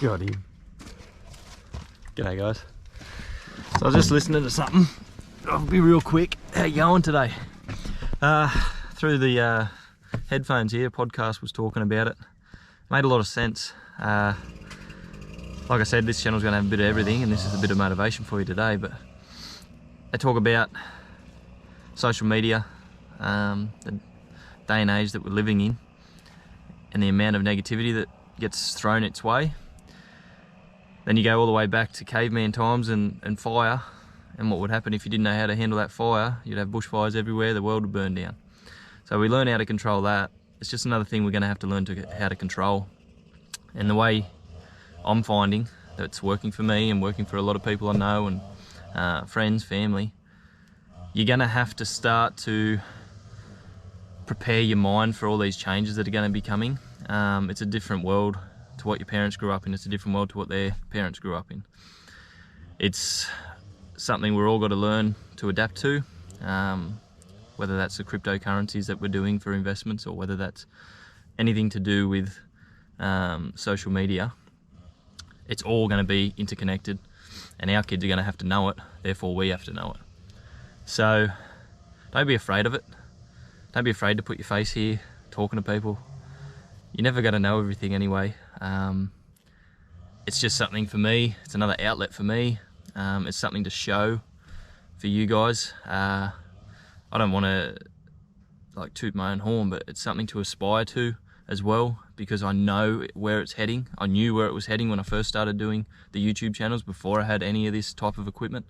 Got him. G'day guys. So I was just listening to something. I'll be real quick. How you going today? Through the headphones here, podcast was talking about it. Made a lot of sense. Like I said, this channel's going to have a bit of everything, and this is a bit of motivation for you today. But they talk about social media, the day and age that we're living in, and the amount of negativity that gets thrown its way. Then you go all the way back to caveman times and fire, and what would happen if you didn't know how to handle that fire? You'd have bushfires everywhere, the world would burn down. So we learn how to control that. It's just another thing we're going to have to learn how to control. And the way I'm finding that's working for me and working for a lot of people I know and friends, family, you're going to have to start to prepare your mind for all these changes that are going to be coming. It's a different world to what your parents grew up in. It's a different world to what their parents grew up in. It's something we're all got to learn to adapt to, whether that's the cryptocurrencies that we're doing for investments or whether that's anything to do with social media. It's all going to be interconnected, and our kids are going to have to know it, therefore we have to know it. So don't be afraid of it. Don't be afraid to put your face here talking to people. You're never going to know everything anyway. It's just something for me. It's another outlet for me. It's something to show for you guys. I don't want to like toot my own horn, but it's something to aspire to as well, because I know where it's heading. I knew where it was heading when I first started doing the YouTube channels before I had any of this type of equipment.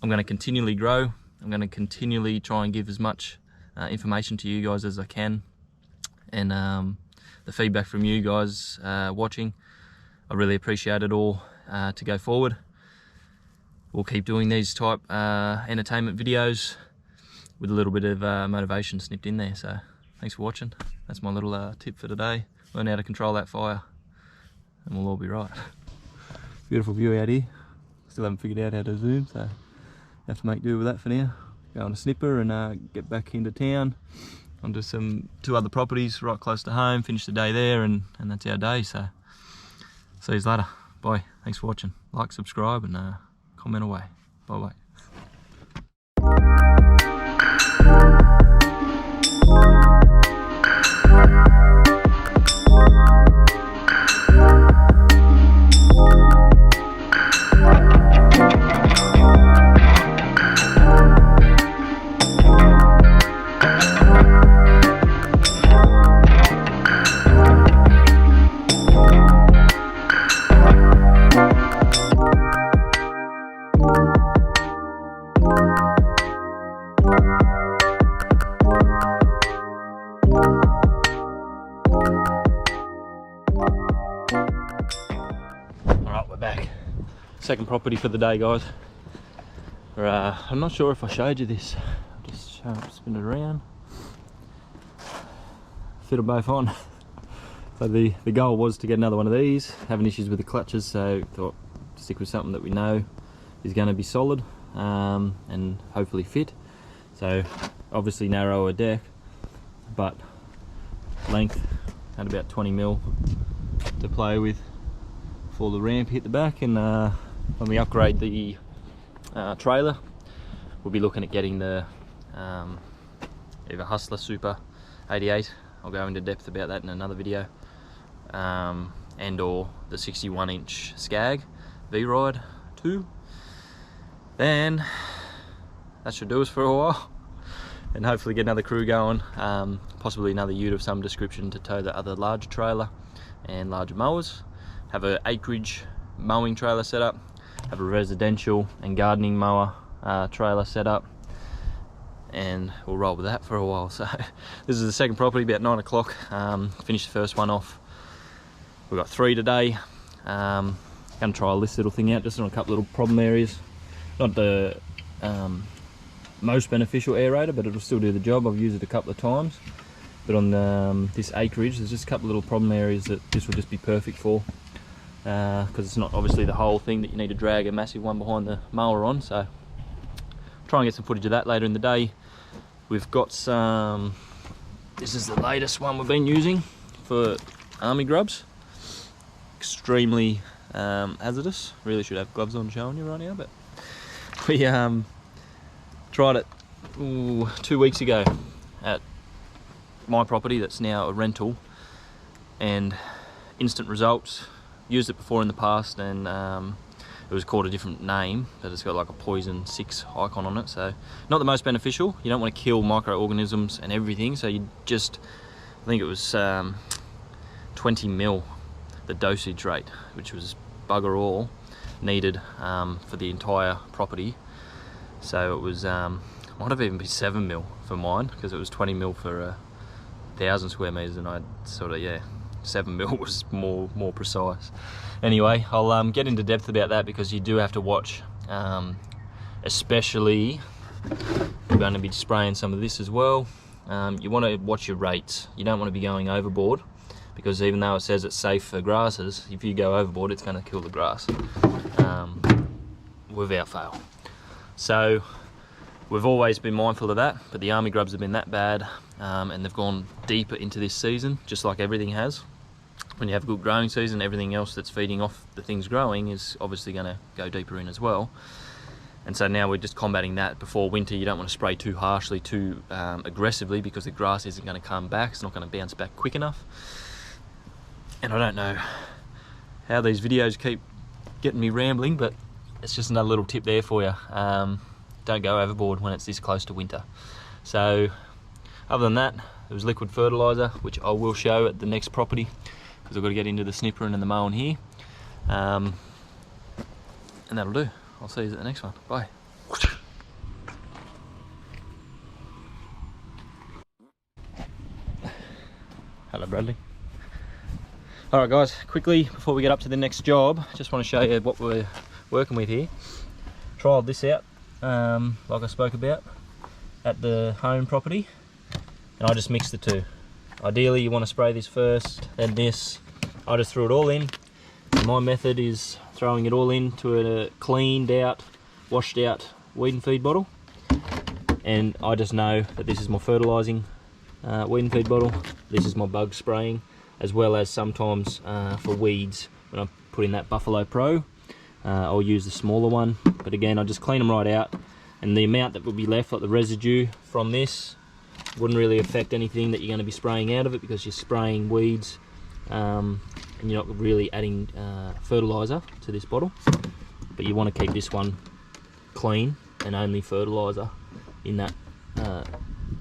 I'm going to continually grow. I'm going to continually try and give as much information to you guys as I can, and the feedback from you guys watching, I really appreciate it all. To go forward, we'll keep doing these type entertainment videos with a little bit of motivation snipped in there. So thanks for watching. That's my little tip for today. Learn how to control that fire and we'll all be right. Beautiful view out here. Still haven't figured out how to zoom, so have to make do with that for now. Go on a snipper and get back into town onto two other properties right close to home, finish the day there, and that's our day. So see you later. Bye. Thanks for watching. Like, subscribe, and comment away. Bye bye. Back. Second property for the day, guys. I'm not sure if I showed you this. I'll just spin it around. Fit them both on. So the goal was to get another one of these. Having issues with the clutches, so thought stick with something that we know is going to be solid and hopefully fit. So obviously narrower deck, but length had about 20 mil to play with for the ramp hit the back. And when we upgrade the trailer, we'll be looking at getting the either Hustler Super 88. I'll go into depth about that in another video, and or the 61-inch Skag V-Ride 2. Then that should do us for a while, and hopefully get another crew going, possibly another ute of some description to tow the other larger trailer and larger mowers. Have an acreage mowing trailer set up, have a residential and gardening mower trailer set up, and we'll roll with that for a while. So this is the second property, about 9 o'clock. Finished the first one off. We've got 3 today. Gonna try this little thing out just on a couple little problem areas. Not the most beneficial aerator, but it'll still do the job. I've used it a couple of times, but on this acreage there's just a couple of little problem areas that this will just be perfect for, because it's not obviously the whole thing that you need to drag a massive one behind the mower on. So try and get some footage of that later in the day. We've got some, this is the latest one we've been using for army grubs. extremely hazardous. Really should have gloves on showing you right now, but we tried it 2 weeks ago at my property that's now a rental, and instant results. Used it before in the past, and it was called a different name, but it's got like a poison 6 icon on it, so not the most beneficial. You don't want to kill microorganisms and everything, so you just, I think it was 20 mil the dosage rate, which was bugger all needed for the entire property. So it was might have even been 7 mil for mine, because it was 20 mil for 1,000 square meters, and I sort of, yeah, 7 mil was more precise. Anyway, I'll get into depth about that, because you do have to watch, especially we're going to be spraying some of this as well. You want to watch your rates. You don't want to be going overboard, because even though it says it's safe for grasses, if you go overboard, it's going to kill the grass without fail. So we've always been mindful of that, but the army grubs have been that bad, and they've gone deeper into this season, just like everything has. When you have a good growing season, everything else that's feeding off the things growing is obviously going to go deeper in as well. And so now we're just combating that. Before winter, you don't want to spray too harshly, too aggressively, because the grass isn't going to come back. It's not going to bounce back quick enough. And I don't know how these videos keep getting me rambling, but it's just another little tip there for you. Don't go overboard when it's this close to winter. So other than that, there was liquid fertilizer, which I will show at the next property, because I've got to get into the snippering and the mowing here. And that'll do. I'll see you at the next one. Bye. Hello, Bradley. Alright guys, quickly before we get up to the next job, just want to show you what we're working with here. Trialled this out, like I spoke about, at the home property, and I just mixed the two. Ideally you want to spray this first, then this. I just threw it all in. And my method is throwing it all into a cleaned out, washed out weed and feed bottle. And I just know that this is my fertilising weed and feed bottle, this is my bug spraying, as well as sometimes for weeds, when I put in that Buffalo Pro, I'll use the smaller one. But again, I just clean them right out, and the amount that will be left, like the residue from this, wouldn't really affect anything that you're going to be spraying out of it, because you're spraying weeds and you're not really adding fertiliser to this bottle. But you want to keep this one clean and only fertiliser in that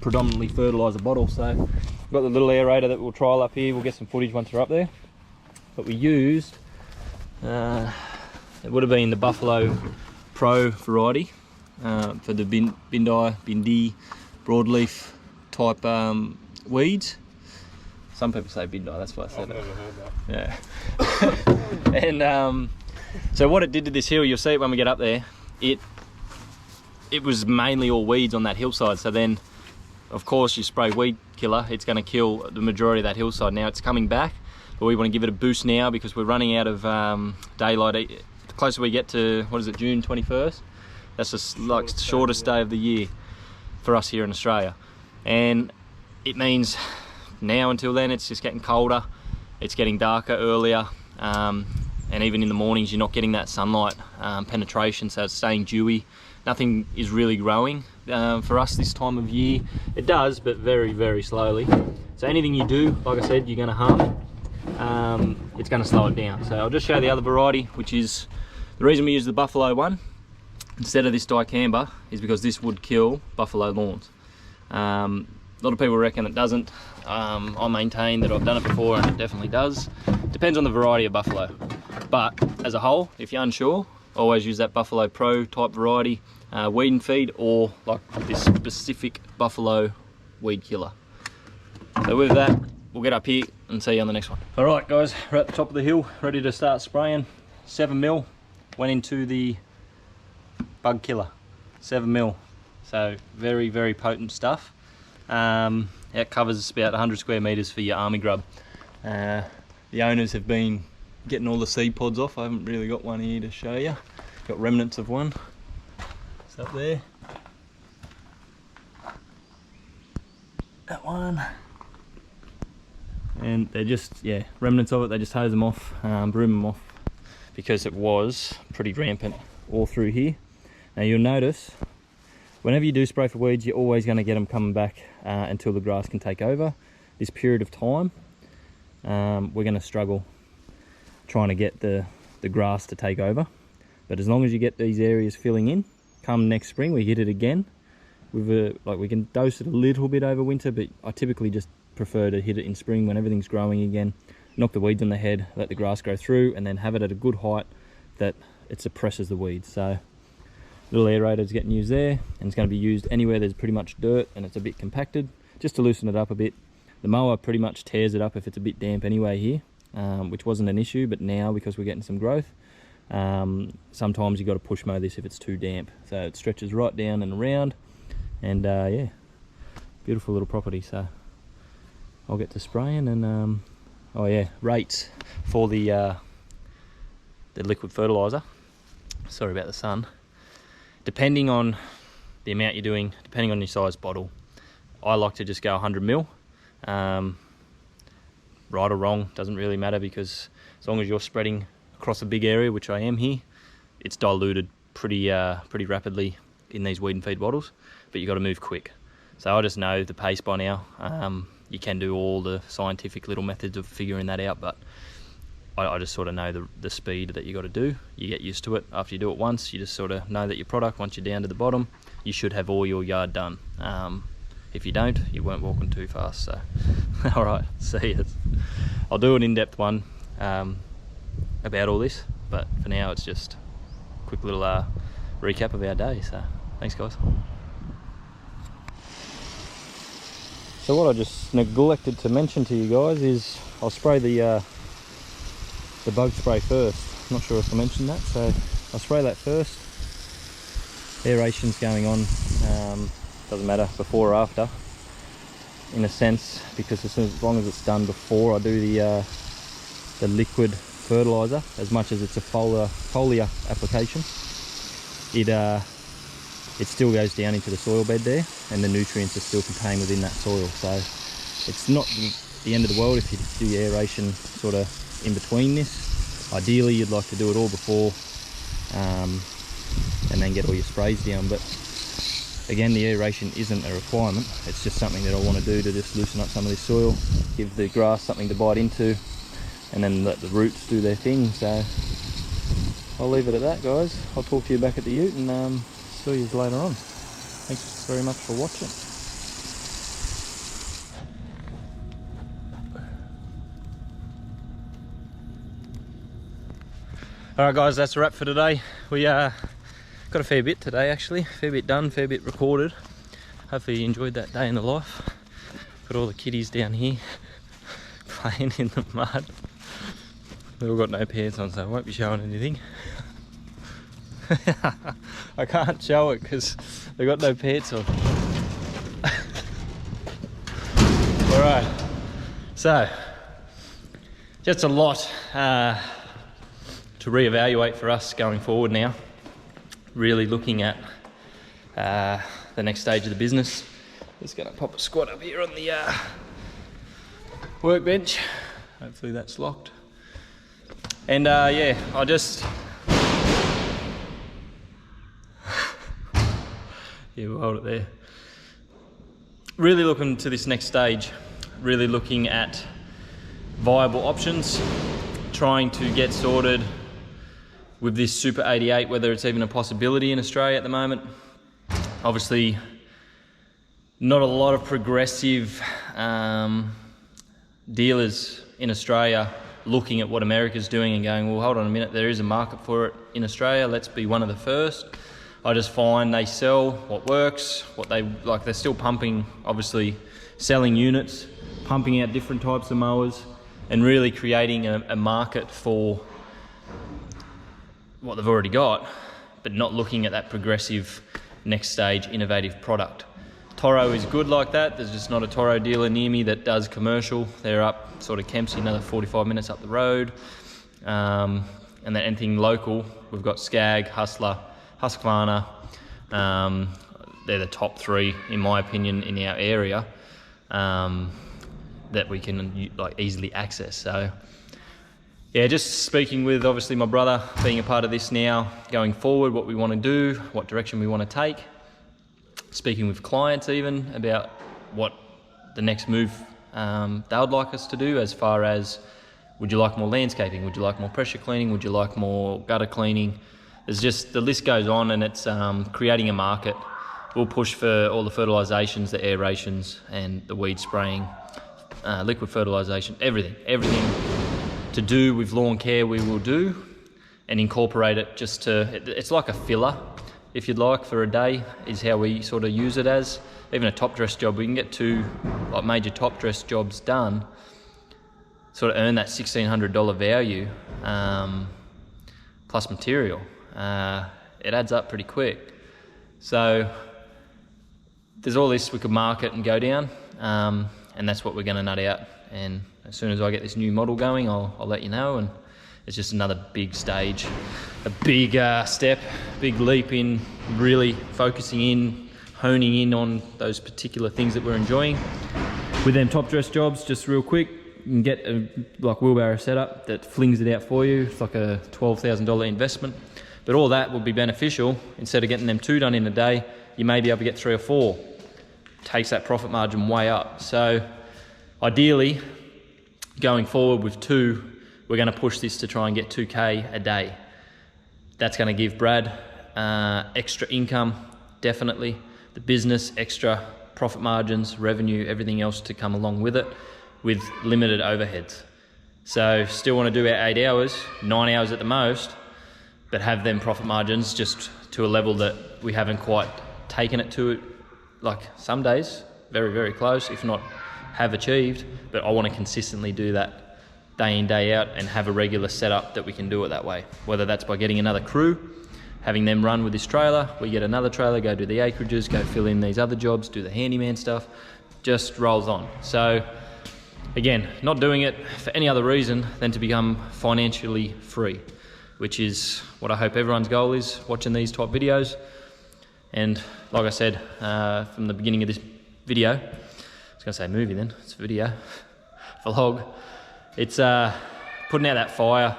predominantly fertiliser bottle. So we've got the little aerator that we'll trial up here. We'll get some footage once we're up there. But we used, it would have been the Buffalo Pro variety for the bindi, broadleaf type weeds. Some people say bindi, that's why I said it. Never heard that. Yeah. And so what it did to this hill, you'll see it when we get up there, it was mainly all weeds on that hillside. So then, of course, you spray weed killer, it's going to kill the majority of that hillside. Now it's coming back, but we want to give it a boost now, because we're running out of daylight. The closer we get to, what is it, June 21st? That's just like the shortest day of the year for us here in Australia. And it means now until then it's just getting colder, it's getting darker earlier, and even in the mornings you're not getting that sunlight penetration, so it's staying dewy. Nothing is really growing for us this time of year. It does, but very, very slowly. So anything you do, like I said, you're going to harm, it's going to slow it down. So I'll just show the other variety, which is the reason we use the Buffalo one instead of this dicamba is because this would kill buffalo lawns. A lot of people reckon it doesn't. I maintain that I've done it before and it definitely does. Depends on the variety of buffalo. But as a whole, if you're unsure, always use that Buffalo Pro type variety weed and feed, or like this specific Buffalo weed killer. So with that, we'll get up here and see you on the next one. All right guys, we're at the top of the hill, ready to start spraying. 7 mil went into the bug killer, 7 mil. So very, very potent stuff. It covers about 100 square meters for your army grub. The owners have been getting all the seed pods off. I haven't really got one here to show you. Got remnants of one. It's up there. That one. and they're just, yeah, remnants of it. They just hose them off, broom them off, because it was pretty rampant all through here. Now you'll notice, whenever you do spray for weeds, you're always going to get them coming back until the grass can take over. This period of time, we're going to struggle trying to get the grass to take over. But as long as you get these areas filling in, come next spring we hit it again. Like, we can dose it a little bit over winter, but I typically just prefer to hit it in spring when everything's growing again. Knock the weeds on the head, let the grass grow through, and then have it at a good height that it suppresses the weeds. So little aerator's getting used there, and it's going to be used anywhere there's pretty much dirt and it's a bit compacted, just to loosen it up a bit. The mower pretty much tears it up if it's a bit damp anyway here, which wasn't an issue, but now because we're getting some growth, sometimes you've got to push mow this if it's too damp. So it stretches right down and around, and yeah, beautiful little property. So I'll get to spraying, and oh yeah, rates for the liquid fertilizer. Sorry about the sun. Depending on the amount you're doing, depending on your size bottle, I like to just go 100 ml. Right or wrong, doesn't really matter, because as long as you're spreading across a big area, which I am here, it's diluted pretty rapidly in these weed and feed bottles, but you got to move quick. So I just know the pace by now. You can do all the scientific little methods of figuring that out, but I just sort of know the speed that you got to do. You get used to it. After you do it once, you just sort of know that your product, once you're down to the bottom, you should have all your yard done. If you don't, you weren't walking too fast. So all right, see you. I'll do an in-depth one about all this, but for now it's just a quick little recap of our day. So thanks, guys. So what I just neglected to mention to you guys is I'll spray the bug spray first. I'm not sure if I mentioned that, so I'll spray that first. Aeration's going on, doesn't matter before or after in a sense, because as long as it's done before I do the liquid fertilizer, as much as it's a foliar application, it still goes down into the soil bed there, and the nutrients are still contained within that soil. So it's not the end of the world if you do your aeration sort of in between this. Ideally you'd like to do it all before, and then get all your sprays down, but again, the aeration isn't a requirement. It's just something that I want to do to just loosen up some of this soil, give the grass something to bite into, and then let the roots do their thing. So I'll leave it at that, guys. I'll talk to you back at the ute, and see you later on. Thanks very much for watching. Alright guys, that's a wrap for today. We got a fair bit today actually, fair bit done, fair bit recorded. Hopefully you enjoyed that day in the life. Got all the kiddies down here playing in the mud. They've all got no pants on, so I won't be showing anything. I can't show it because they've got no pants on. Alright, so just a lot to reevaluate for us going forward now. Really looking at the next stage of the business. Just gonna pop a squat up here on the workbench. Hopefully that's locked. And yeah, I just yeah, we'll hold it there. Really looking to this next stage. Really looking at viable options. Trying to get sorted with this Super 88, whether it's even a possibility in Australia at the moment. Obviously, not a lot of progressive dealers in Australia looking at what America's doing and going, well, hold on a minute, there is a market for it in Australia, let's be one of the first. I just find they sell what works, what they like. They're still pumping, obviously, selling units, pumping out different types of mowers, and really creating a market for what they've already got, but not looking at that progressive next stage innovative product. Toro is good like that. There's just not a Toro dealer near me that does commercial. They're up sort of Kempsey, another 45 minutes up the road. And then anything local, we've got Skag, Hustler, Husqvarna. They're the top three, in my opinion, in our area. that we can like easily access. So yeah, just speaking with obviously my brother, being a part of this now, going forward, what we want to do, what direction we want to take. Speaking with clients even about what the next move they would like us to do, as far as, would you like more landscaping? Would you like more pressure cleaning? Would you like more gutter cleaning? There's just, the list goes on, and it's creating a market. We'll push for all the fertilizations, the aerations, and the weed spraying, liquid fertilization, everything to do with lawn care we will do, and incorporate it just to, it's like a filler, if you'd like, for a day, is how we sort of use it as. Even a top dress job, we can get 2 like major top dress jobs done, sort of earn that $1,600 value plus material. It adds up pretty quick. So there's all this we could market and go down, and that's what we're going to nut out. And as soon as I get this new model going, I'll let you know. And it's just another big stage, a big step, big leap in really focusing in, honing in on those particular things that we're enjoying. With them top dress jobs, just real quick, you can get a like wheelbarrow setup that flings it out for you. It's like a $12,000 investment, but all that will be beneficial. Instead of getting them 2 done in a day, you may be able to get 3 or 4. Takes that profit margin way up. So ideally, going forward with 2, we're going to push this to try and get 2K a day. That's going to give Brad extra income, definitely. The business, extra profit margins, revenue, everything else to come along with it, with limited overheads. So still want to do our 8 hours, 9 hours at the most, but have them profit margins just to a level that we haven't quite taken it to, like some days, very, very close, if not have achieved. But I want to consistently do that day in, day out, and have a regular setup that we can do it that way. Whether that's by getting another crew, having them run with this trailer, we get another trailer, go do the acreages, go fill in these other jobs, do the handyman stuff, just rolls on. So again, not doing it for any other reason than to become financially free, which is what I hope everyone's goal is watching these type videos. And like I said from the beginning of this video, I was going to say movie then, it's a video, vlog. It's putting out that fire,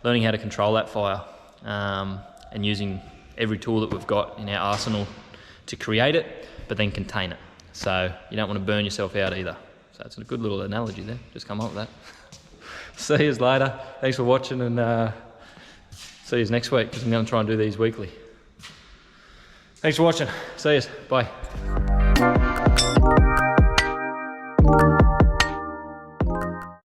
learning how to control that fire, and using every tool that we've got in our arsenal to create it, but then contain it. So you don't want to burn yourself out either. So it's a good little analogy there, just come up with that. See you later, thanks for watching, and see you next week, because I'm going to try and do these weekly. Thanks for watching, see you, bye.